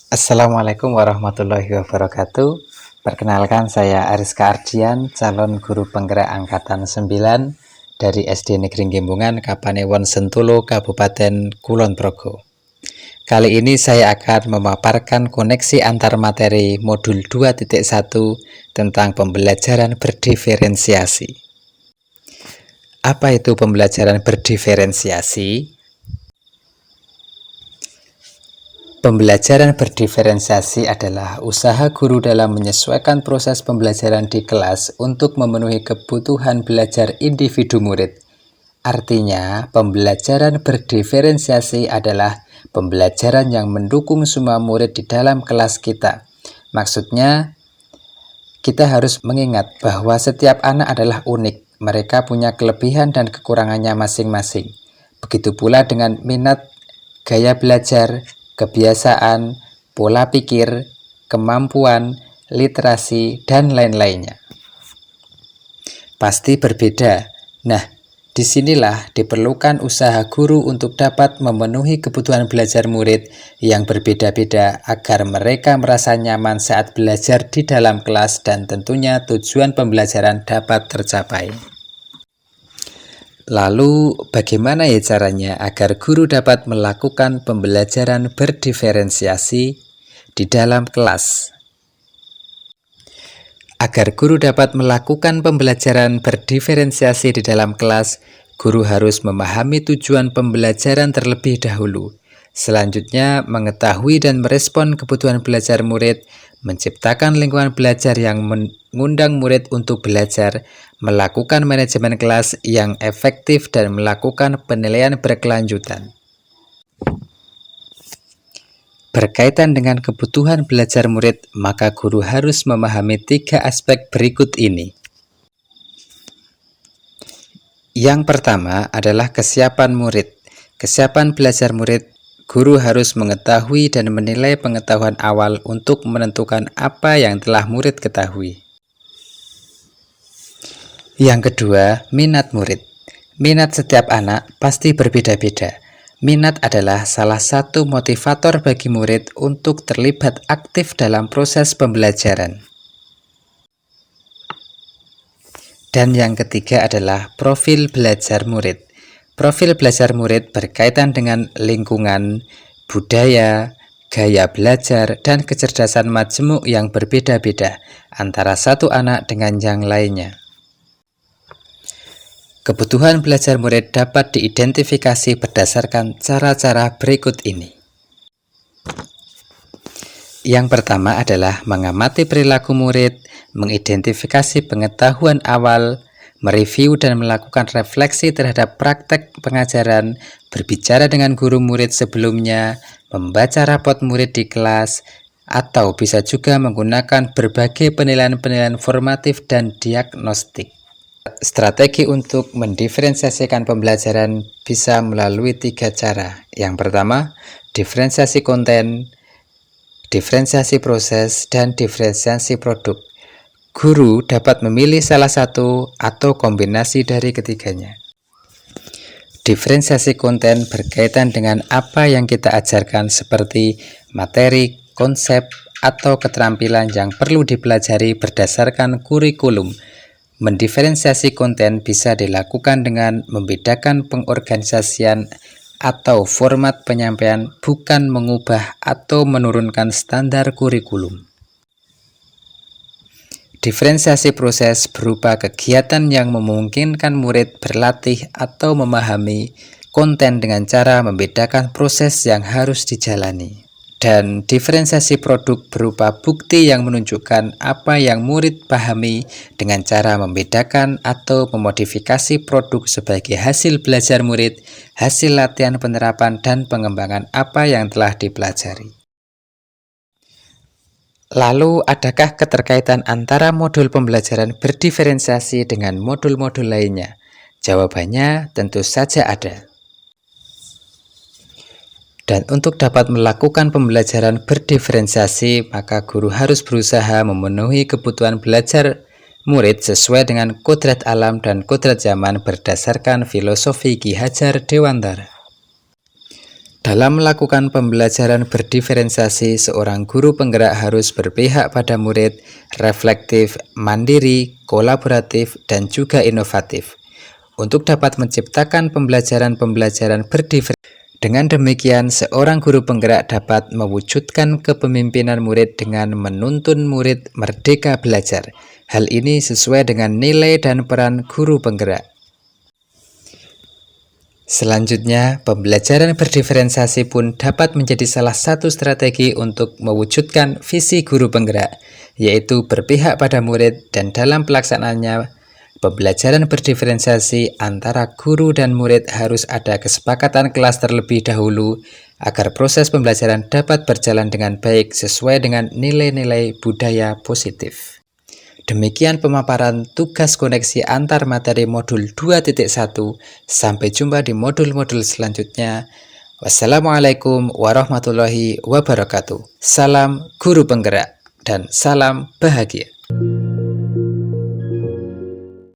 Assalamualaikum warahmatullahi wabarakatuh. Perkenalkan, saya Ariska Ardian, calon guru penggerak angkatan 9 dari SD Negeri Gembungan, Kapanewon Sentolo, Kabupaten Kulon Progo. Kali ini saya akan memaparkan koneksi antar materi modul 2.1 tentang pembelajaran berdiferensiasi. Apa itu pembelajaran berdiferensiasi? Pembelajaran berdiferensiasi adalah usaha guru dalam menyesuaikan proses pembelajaran di kelas untuk memenuhi kebutuhan belajar individu murid. Artinya, pembelajaran berdiferensiasi adalah pembelajaran yang mendukung semua murid di dalam kelas kita. Maksudnya, kita harus mengingat bahwa setiap anak adalah unik. Mereka punya kelebihan dan kekurangannya masing-masing. Begitu pula dengan minat, gaya belajar, kebiasaan, pola pikir, kemampuan, literasi, dan lain-lainnya. Pasti berbeda. Nah, disinilah diperlukan usaha guru untuk dapat memenuhi kebutuhan belajar murid yang berbeda-beda agar mereka merasa nyaman saat belajar di dalam kelas dan tentunya tujuan pembelajaran dapat tercapai. Lalu, bagaimana ya caranya agar guru dapat melakukan pembelajaran berdiferensiasi di dalam kelas? Agar guru dapat melakukan pembelajaran berdiferensiasi di dalam kelas, guru harus memahami tujuan pembelajaran terlebih dahulu. Selanjutnya, mengetahui dan merespon kebutuhan belajar murid, menciptakan lingkungan belajar yang mengundang murid untuk belajar, melakukan manajemen kelas yang efektif, dan melakukan penilaian berkelanjutan. Berkaitan dengan kebutuhan belajar murid, maka guru harus memahami 3 aspek berikut ini. Yang pertama adalah kesiapan murid. Kesiapan belajar murid, guru harus mengetahui dan menilai pengetahuan awal untuk menentukan apa yang telah murid ketahui. Yang kedua, minat murid. Minat setiap anak pasti berbeda-beda. Minat adalah salah satu motivator bagi murid untuk terlibat aktif dalam proses pembelajaran. Dan yang ketiga adalah profil belajar murid. Profil belajar murid berkaitan dengan lingkungan, budaya, gaya belajar, dan kecerdasan majemuk yang berbeda-beda antara satu anak dengan yang lainnya. Kebutuhan belajar murid dapat diidentifikasi berdasarkan cara-cara berikut ini. Yang pertama adalah mengamati perilaku murid, mengidentifikasi pengetahuan awal, mereview dan melakukan refleksi terhadap praktek pengajaran, berbicara dengan guru murid sebelumnya, membaca rapot murid di kelas, atau bisa juga menggunakan berbagai penilaian-penilaian formatif dan diagnostik. Strategi untuk mendiferensiasikan pembelajaran bisa melalui 3 cara. Yang pertama, diferensiasi konten, diferensiasi proses, dan diferensiasi produk. Guru dapat memilih salah satu atau kombinasi dari ketiganya. Diferensiasi konten berkaitan dengan apa yang kita ajarkan seperti materi, konsep, atau keterampilan yang perlu dipelajari berdasarkan kurikulum. Mendiferensiasi konten bisa dilakukan dengan membedakan pengorganisasian atau format penyampaian, bukan mengubah atau menurunkan standar kurikulum. Diferensiasi proses berupa kegiatan yang memungkinkan murid berlatih atau memahami konten dengan cara membedakan proses yang harus dijalani. Dan diferensiasi produk berupa bukti yang menunjukkan apa yang murid pahami dengan cara membedakan atau memodifikasi produk sebagai hasil belajar murid, hasil latihan penerapan dan pengembangan apa yang telah dipelajari. Lalu, adakah keterkaitan antara modul pembelajaran berdiferensiasi dengan modul-modul lainnya? Jawabannya tentu saja ada. Dan untuk dapat melakukan pembelajaran berdiferensiasi, maka guru harus berusaha memenuhi kebutuhan belajar murid sesuai dengan kodrat alam dan kodrat zaman berdasarkan filosofi Ki Hajar Dewantara. Dalam melakukan pembelajaran berdiferensiasi, seorang guru penggerak harus berpihak pada murid, reflektif, mandiri, kolaboratif, dan juga inovatif. Untuk dapat menciptakan pembelajaran berdiferensiasi, dengan demikian seorang guru penggerak dapat mewujudkan kepemimpinan murid dengan menuntun murid merdeka belajar. Hal ini sesuai dengan nilai dan peran guru penggerak. Selanjutnya, pembelajaran berdiferensiasi pun dapat menjadi salah satu strategi untuk mewujudkan visi guru penggerak, yaitu berpihak pada murid, dan dalam pelaksanaannya, pembelajaran berdiferensiasi antara guru dan murid harus ada kesepakatan kelas terlebih dahulu agar proses pembelajaran dapat berjalan dengan baik sesuai dengan nilai-nilai budaya positif. Demikian pemaparan tugas koneksi antar materi modul 2.1. Sampai jumpa di modul-modul selanjutnya. Wassalamualaikum warahmatullahi wabarakatuh. Salam guru penggerak dan salam bahagia.